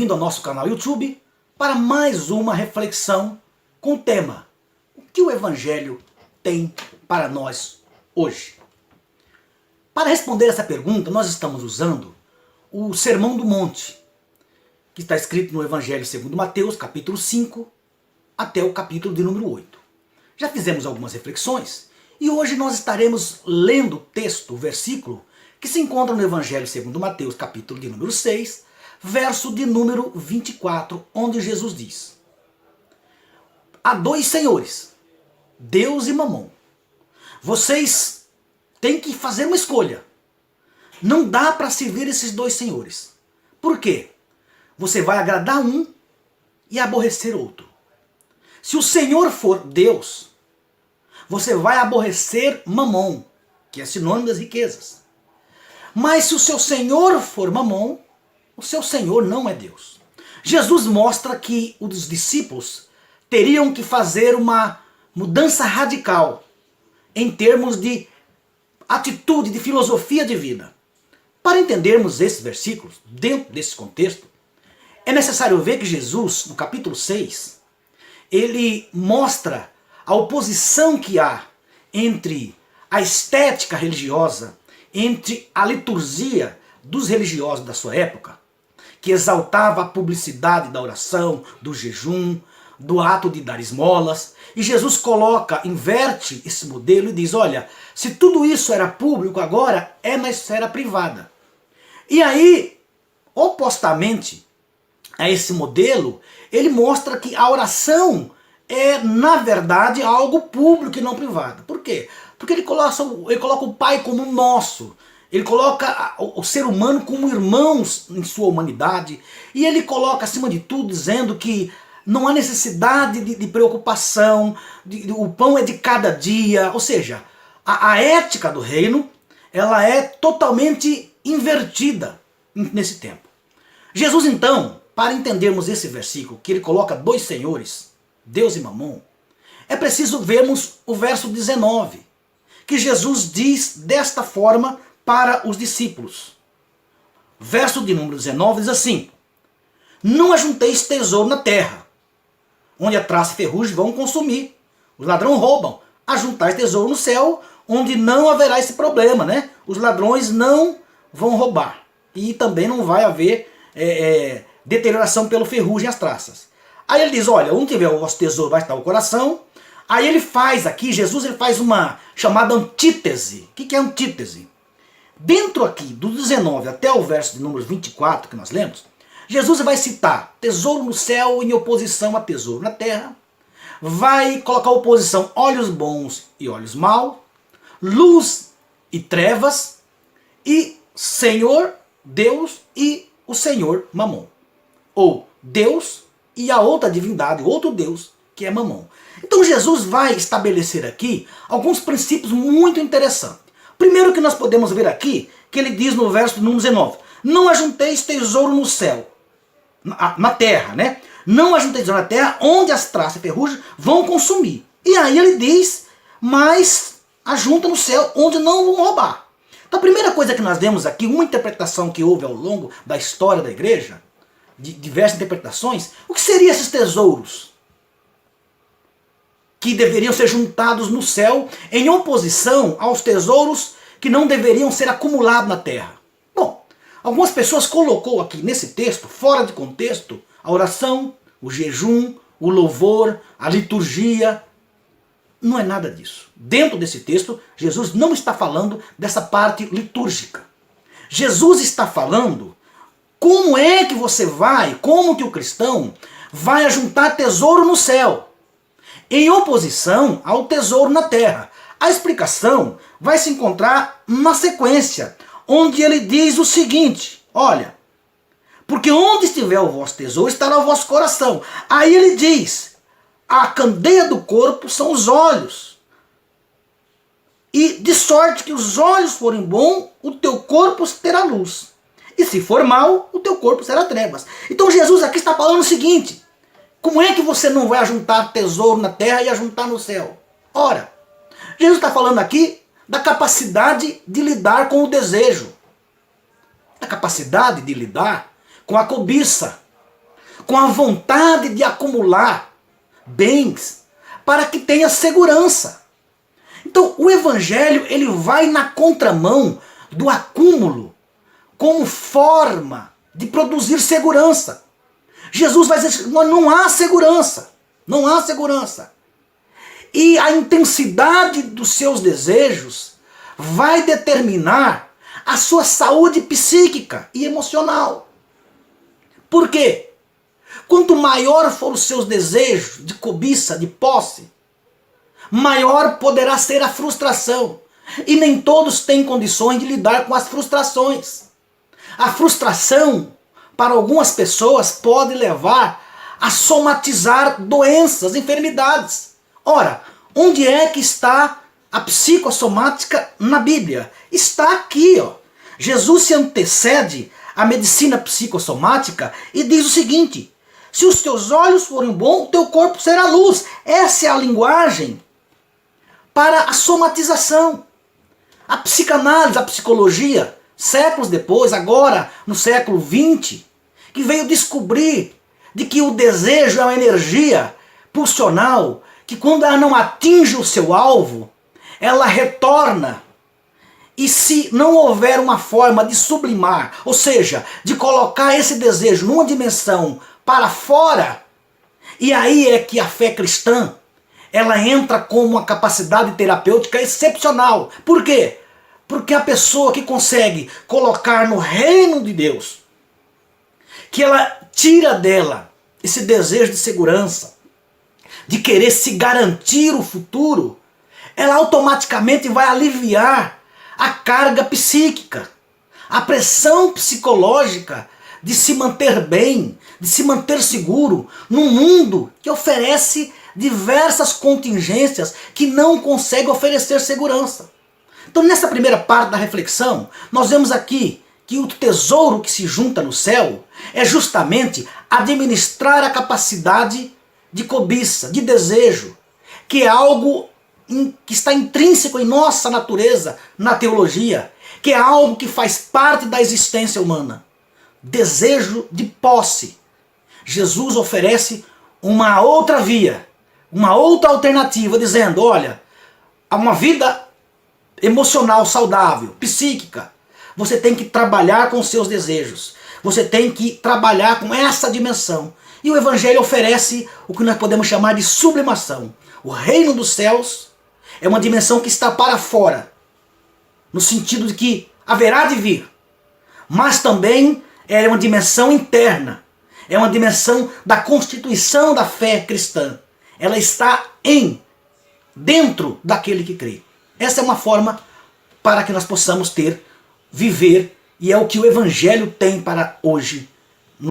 bem-vindo ao nosso canal YouTube para mais uma reflexão com o tema: o que o Evangelho tem para nós hoje? Para responder essa pergunta, nós estamos usando o Sermão do Monte, que está escrito no Evangelho segundo Mateus, capítulo 5, até o capítulo de número 8. Já fizemos algumas reflexões e hoje nós estaremos lendo o texto, o versículo, que se encontra no Evangelho segundo Mateus, capítulo de número 6, verso de número 24, onde Jesus diz: há dois senhores, Deus e Mamom. Vocês têm que fazer uma escolha. Não dá para servir esses dois senhores. Por quê? Você vai agradar um e aborrecer outro. Se o Senhor for Deus, você vai aborrecer Mamom, que é sinônimo das riquezas. Mas se o seu Senhor for Mamom, o seu Senhor não é Deus. Jesus mostra que os discípulos teriam que fazer uma mudança radical em termos de atitude, de filosofia de vida. Para entendermos esses versículos, dentro desse contexto, é necessário ver que Jesus, no capítulo 6, ele mostra a oposição que há entre a estética religiosa, entre a liturgia dos religiosos da sua época, que exaltava a publicidade da oração, do jejum, do ato de dar esmolas. E Jesus inverte esse modelo e diz: olha, se tudo isso era público, agora é na esfera privada. E aí, opostamente a esse modelo, ele mostra que a oração é, na verdade, algo público e não privado. Por quê? Porque ele coloca o Pai como nosso. Ele coloca o ser humano como irmãos em sua humanidade. E ele coloca, acima de tudo, dizendo que não há necessidade de preocupação, o pão é de cada dia. Ou seja, a ética do reino, ela é totalmente invertida nesse tempo. Jesus, então, para entendermos esse versículo, que ele coloca dois senhores, Deus e Mamom, é preciso vermos o verso 19, que Jesus diz desta forma para os discípulos. Verso de número 19 diz assim: não ajunteis tesouro na terra, onde a traça e ferrugem vão consumir, os ladrões roubam. Ajuntais tesouro no céu, onde não haverá esse problema, né? Os ladrões não vão roubar. E também não vai haver deterioração pelo ferrugem e as traças. Aí ele diz: olha, onde tiver o vosso tesouro vai estar o coração. Aí ele faz aqui, Jesus ele faz uma chamada antítese. O que é antítese? Dentro aqui do 19 até o verso de número 24 que nós lemos, Jesus vai citar tesouro no céu em oposição a tesouro na terra. Vai colocar oposição olhos bons e olhos maus, luz e trevas, e Senhor, Deus e o Senhor Mamom. Ou Deus e a outra divindade, outro Deus, que é Mamom. Então Jesus vai estabelecer aqui alguns princípios muito interessantes. Primeiro que nós podemos ver aqui, que ele diz no verso número 19, não ajunteis tesouro no céu, na terra, né? Não ajunteis tesouro na terra, onde as traças e ferrugem vão consumir. E aí ele diz, mas ajunta no céu, onde não vão roubar. Então a primeira coisa que nós vemos aqui, uma interpretação que houve ao longo da história da igreja, de diversas interpretações, o que seriam esses tesouros que deveriam ser juntados no céu em oposição aos tesouros que não deveriam ser acumulados na terra? Bom, algumas pessoas colocou aqui nesse texto, fora de contexto, a oração, o jejum, o louvor, a liturgia. Não é nada disso. Dentro desse texto, Jesus não está falando dessa parte litúrgica. Jesus está falando como é que você como que o cristão vai ajuntar tesouro no céu, em oposição ao tesouro na terra. A explicação vai se encontrar na sequência, onde ele diz o seguinte: olha, porque onde estiver o vosso tesouro, estará o vosso coração. Aí ele diz, a candeia do corpo são os olhos. E de sorte que os olhos forem bons, o teu corpo terá luz. E se for mal, o teu corpo será trevas. Então Jesus aqui está falando o seguinte: como é que você não vai ajuntar tesouro na terra e ajuntar no céu? Ora, Jesus está falando aqui da capacidade de lidar com o desejo, da capacidade de lidar com a cobiça, com a vontade de acumular bens para que tenha segurança. Então o evangelho ele vai na contramão do acúmulo como forma de produzir segurança. Jesus vai dizer, não há segurança, não há segurança. E a intensidade dos seus desejos vai determinar a sua saúde psíquica e emocional. Por quê? Quanto maior for os seus desejos de cobiça, de posse, maior poderá ser a frustração. E nem todos têm condições de lidar com as frustrações. A frustração, para algumas pessoas, pode levar a somatizar doenças, enfermidades. Ora, onde é que está a psicossomática na Bíblia? Está aqui, ó. Jesus se antecede à medicina psicossomática e diz o seguinte: se os teus olhos forem bons, o teu corpo será luz. Essa é a linguagem para a somatização. A psicanálise, a psicologia, séculos depois, agora no século XX, que veio descobrir de que o desejo é uma energia pulsional, que quando ela não atinge o seu alvo, ela retorna. E se não houver uma forma de sublimar, ou seja, de colocar esse desejo numa dimensão para fora, e aí é que a fé cristã, ela entra com uma capacidade terapêutica excepcional. Por quê? Porque a pessoa que consegue colocar no reino de Deus, que ela tira dela esse desejo de segurança, de querer se garantir o futuro, ela automaticamente vai aliviar a carga psíquica, a pressão psicológica de se manter bem, de se manter seguro num mundo que oferece diversas contingências que não consegue oferecer segurança. Então nessa primeira parte da reflexão, nós vemos aqui que o tesouro que se junta no céu é justamente administrar a capacidade de cobiça, de desejo, que é algo que está intrínseco em nossa natureza, na teologia, que é algo que faz parte da existência humana. Desejo de posse. Jesus oferece uma outra via, uma outra alternativa, dizendo, olha, há uma vida emocional saudável, psíquica, você tem que trabalhar com os seus desejos, você tem que trabalhar com essa dimensão. E o Evangelho oferece o que nós podemos chamar de sublimação. O reino dos céus é uma dimensão que está para fora, no sentido de que haverá de vir, mas também é uma dimensão interna, é uma dimensão da constituição da fé cristã. Ela está dentro daquele que crê. Essa é uma forma para que nós possamos viver, e é o que o Evangelho tem para hoje